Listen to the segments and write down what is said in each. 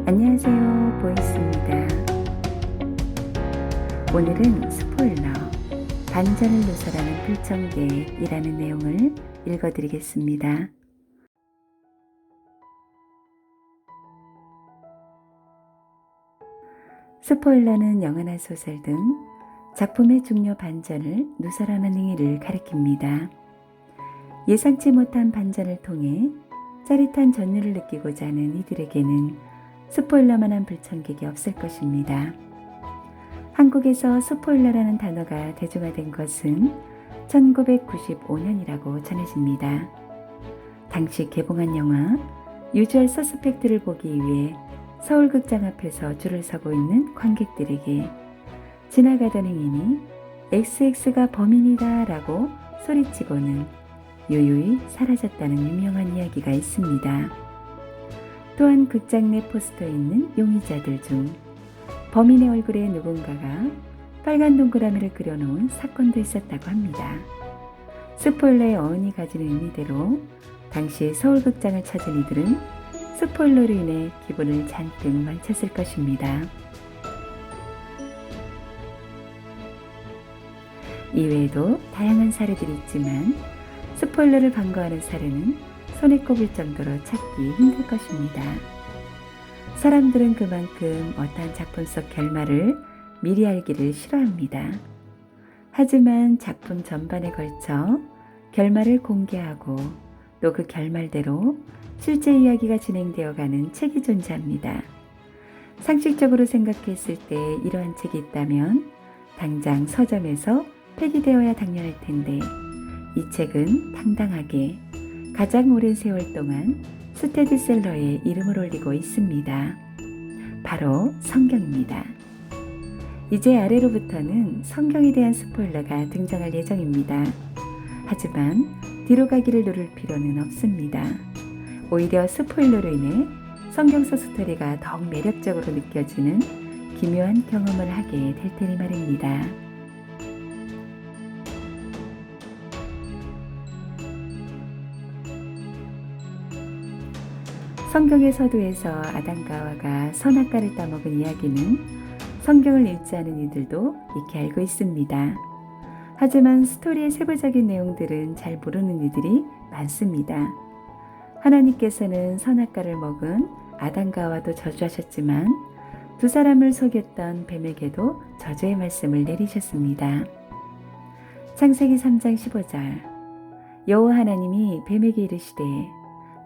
안녕하세요, 보이스입니다. 오늘은 스포일러, 반전을 누설하는 불청객이라는 내용을 읽어드리겠습니다. 스포일러는 영화나 소설 등 작품의 중요 반전을 누설하는 행위를 가리킵니다. 예상치 못한 반전을 통해 짜릿한 전율을 느끼고자 하는 이들에게는 스포일러만한 불청객이 없을 것입니다. 한국에서 스포일러라는 단어가 대중화된 것은 1995년이라고 전해집니다. 당시 개봉한 영화 유주얼 서스펙트를 보기 위해 서울극장 앞에서 줄을 서고 있는 관객들에게 지나가던 행인이 XX가 범인이다 라고 소리치고는 유유히 사라졌다는 유명한 이야기가 있습니다. 또한 극장 내 포스터에 있는 용의자들 중 범인의 얼굴에 누군가가 빨간 동그라미를 그려놓은 사건도 있었다고 합니다. 스포일러의 어원이 가지는 의미대로 당시 서울극장을 찾은 이들은 스포일러로 인해 기분을 잔뜩 망쳤을 것입니다. 이외에도 다양한 사례들이 있지만 스포일러를 반가워하는 사례는 손에 꼽을 정도로 찾기 힘들 것입니다. 사람들은 그만큼 어떠한 작품 속 결말을 미리 알기를 싫어합니다. 하지만 작품 전반에 걸쳐 결말을 공개하고 또 그 결말대로 실제 이야기가 진행되어가는 책이 존재합니다. 상식적으로 생각했을 때 이러한 책이 있다면 당장 서점에서 폐기되어야 당연할 텐데 이 책은 당당하게 가장 오랜 세월 동안 스테디셀러에 이름을 올리고 있습니다. 바로 성경입니다. 이제 아래로부터는 성경에 대한 스포일러가 등장할 예정입니다. 하지만 뒤로 가기를 누를 필요는 없습니다. 오히려 스포일러로 인해 성경서 스토리가 더욱 매력적으로 느껴지는 기묘한 경험을 하게 될 테니 말입니다. 성경의 서두에서 아담과 하와가 선악과를 따먹은 이야기는 성경을 읽지 않은 이들도 익히 알고 있습니다. 하지만 스토리의 세부적인 내용들은 잘 모르는 이들이 많습니다. 하나님께서는 선악과를 먹은 아담과 하와도 저주하셨지만 두 사람을 속였던 뱀에게도 저주의 말씀을 내리셨습니다. 창세기 3장 15절 여호와 하나님이 뱀에게 이르시되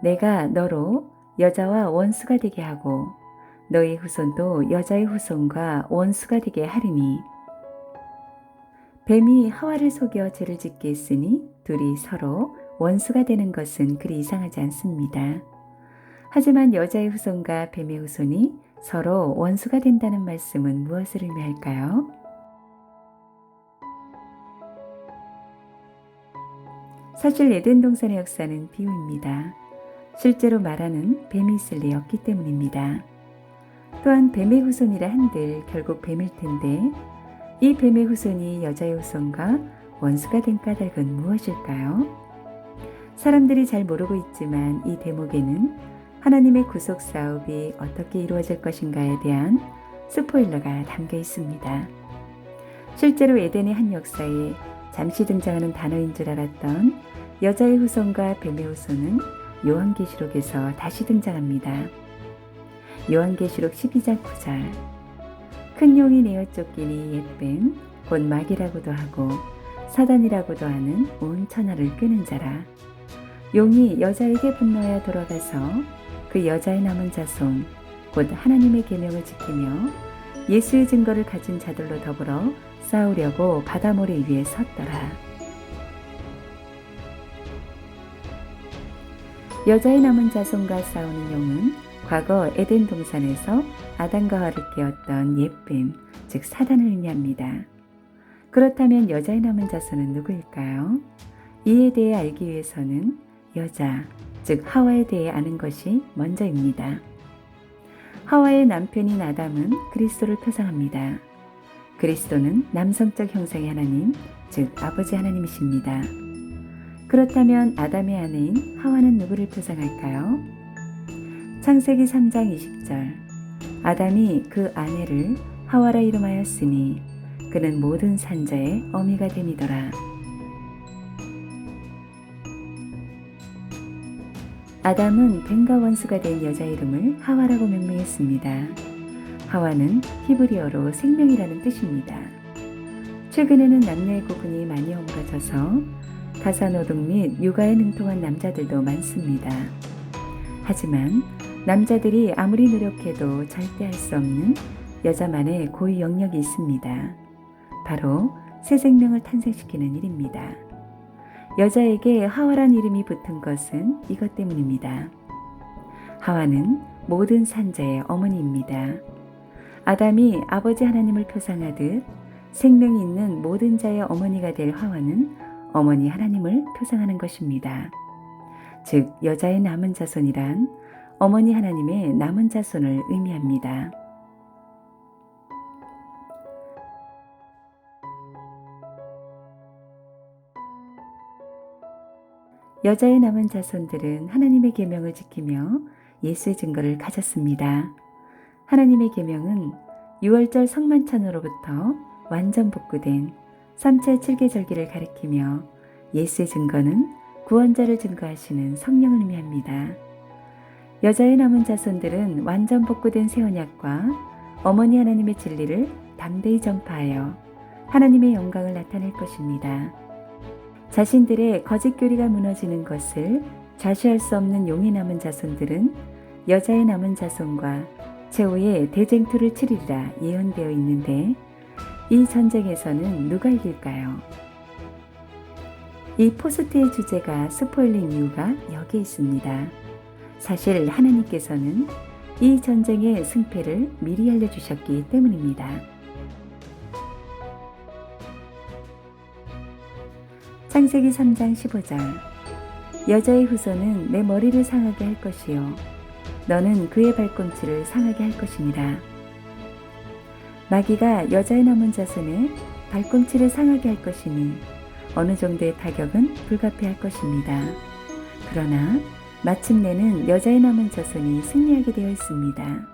내가 너로 여자와 원수가 되게 하고 너의 후손도 여자의 후손과 원수가 되게 하리니 뱀이 하와를 속여 죄를 짓게 했으니 둘이 서로 원수가 되는 것은 그리 이상하지 않습니다. 하지만 여자의 후손과 뱀의 후손이 서로 원수가 된다는 말씀은 무엇을 의미할까요? 사실 에덴 동산의 역사는 비유입니다. 실제로 말하는 뱀이 있을 리 없기 때문입니다. 또한 뱀의 후손이라 한들 결국 뱀일 텐데 이 뱀의 후손이 여자의 후손과 원수가 된 까닭은 무엇일까요? 사람들이 잘 모르고 있지만 이 대목에는 하나님의 구속 사업이 어떻게 이루어질 것인가에 대한 스포일러가 담겨 있습니다. 실제로 에덴의 한 역사에 잠시 등장하는 단어인 줄 알았던 여자의 후손과 뱀의 후손은 요한계시록에서 다시 등장합니다. 요한계시록 12장 9절 큰 용이 내어 쫓기니 옛뱀 곧 마귀라고도 하고 사단이라고도 하는 온 천하를 끄는 자라. 용이 여자에게 분노하여 돌아가서 그 여자의 남은 자손 곧 하나님의 계명을 지키며 예수의 증거를 가진 자들로 더불어 싸우려고 바다모래 위에 섰더라. 여자의 남은 자손과 싸우는 용은 과거 에덴 동산에서 아담과 하와를 깨웠던 옛뱀, 즉 사단을 의미합니다. 그렇다면 여자의 남은 자손은 누구일까요? 이에 대해 알기 위해서는 여자, 즉 하와에 대해 아는 것이 먼저입니다. 하와의 남편인 아담은 그리스도를 표상합니다. 그리스도는 남성적 형상의 하나님, 즉 아버지 하나님이십니다. 그렇다면 아담의 아내인 하와는 누구를 표상할까요? 창세기 3장 20절. 아담이 그 아내를 하와라 이름하였으니 그는 모든 산자의 어미가 됨이더라. 아담은 뱀과 원수가 된 여자 이름을 하와라고 명명했습니다. 하와는 히브리어로 생명이라는 뜻입니다. 최근에는 남녀의 구분이 많이 허물어져서 가사노동 및 육아에 능통한 남자들도 많습니다. 하지만 남자들이 아무리 노력해도 절대 할 수 없는 여자만의 고유 영역이 있습니다. 바로 새 생명을 탄생시키는 일입니다. 여자에게 하와란 이름이 붙은 것은 이것 때문입니다. 하와는 모든 산자의 어머니입니다. 아담이 아버지 하나님을 표상하듯 생명이 있는 모든 자의 어머니가 될 하와는 어머니 하나님을 표상하는 것입니다. 즉 여자의 남은 자손이란 어머니 하나님의 남은 자손을 의미합니다. 여자의 남은 자손들은 하나님의 계명을 지키며 예수의 증거를 가졌습니다. 하나님의 계명은 유월절 성만찬으로부터 완전 복구된 3차 7계절기를 가리키며 예수의 증거는 구원자를 증거하시는 성령을 의미합니다. 여자의 남은 자손들은 완전 복구된 새 언약과 어머니 하나님의 진리를 담대히 전파하여 하나님의 영광을 나타낼 것입니다. 자신들의 거짓 교리가 무너지는 것을 좌시할 수 없는 용이 남은 자손들은 여자의 남은 자손과 최후의 대쟁투를 치르리라 예언되어 있는데 이 전쟁에서는 누가 이길까요? 이 포스트의 주제가 스포일러인 이유가 여기에 있습니다. 사실 하나님께서는 이 전쟁의 승패를 미리 알려주셨기 때문입니다. 창세기 3장 15절. 여자의 후손은 내 머리를 상하게 할 것이요 너는 그의 발꿈치를 상하게 할 것이니라. 마귀가 여자의 남은 자손의 발꿈치를 상하게 할 것이니 어느 정도의 타격은 불가피할 것입니다. 그러나 마침내는 여자의 남은 자손이 승리하게 되어 있습니다.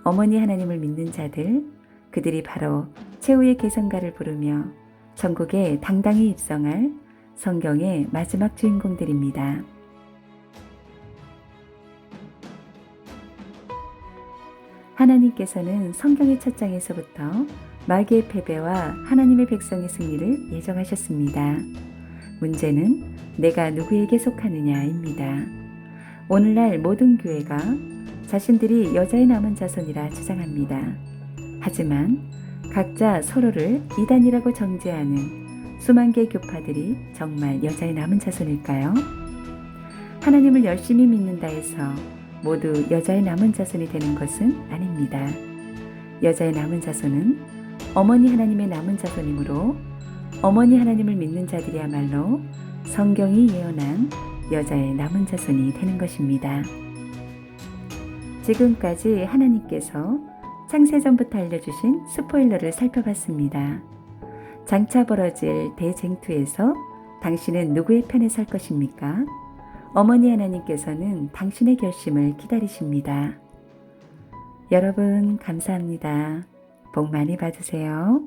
어머니 하나님을 믿는 자들, 그들이 바로 최후의 계성가를 부르며 천국에 당당히 입성할 성경의 마지막 주인공들입니다. 하나님께서는 성경의 첫 장에서부터 마귀의 패배와 하나님의 백성의 승리를 예정하셨습니다. 문제는 내가 누구에게 속하느냐입니다. 오늘날 모든 교회가 자신들이 여자의 남은 자손이라 주장합니다. 하지만 각자 서로를 이단이라고 정죄하는 수만 개의 교파들이 정말 여자의 남은 자손일까요? 하나님을 열심히 믿는다 해서 모두 여자의 남은 자손이 되는 것은 아닙니다. 여자의 남은 자손은 어머니 하나님의 남은 자손이므로 어머니 하나님을 믿는 자들이야말로 성경이 예언한 여자의 남은 자손이 되는 것입니다. 지금까지 하나님께서 창세전부터 알려주신 스포일러를 살펴봤습니다. 장차 벌어질 대쟁투에서 당신은 누구의 편에 설 것입니까? 어머니 하나님께서는 당신의 결심을 기다리십니다. 여러분 감사합니다. 복 많이 받으세요.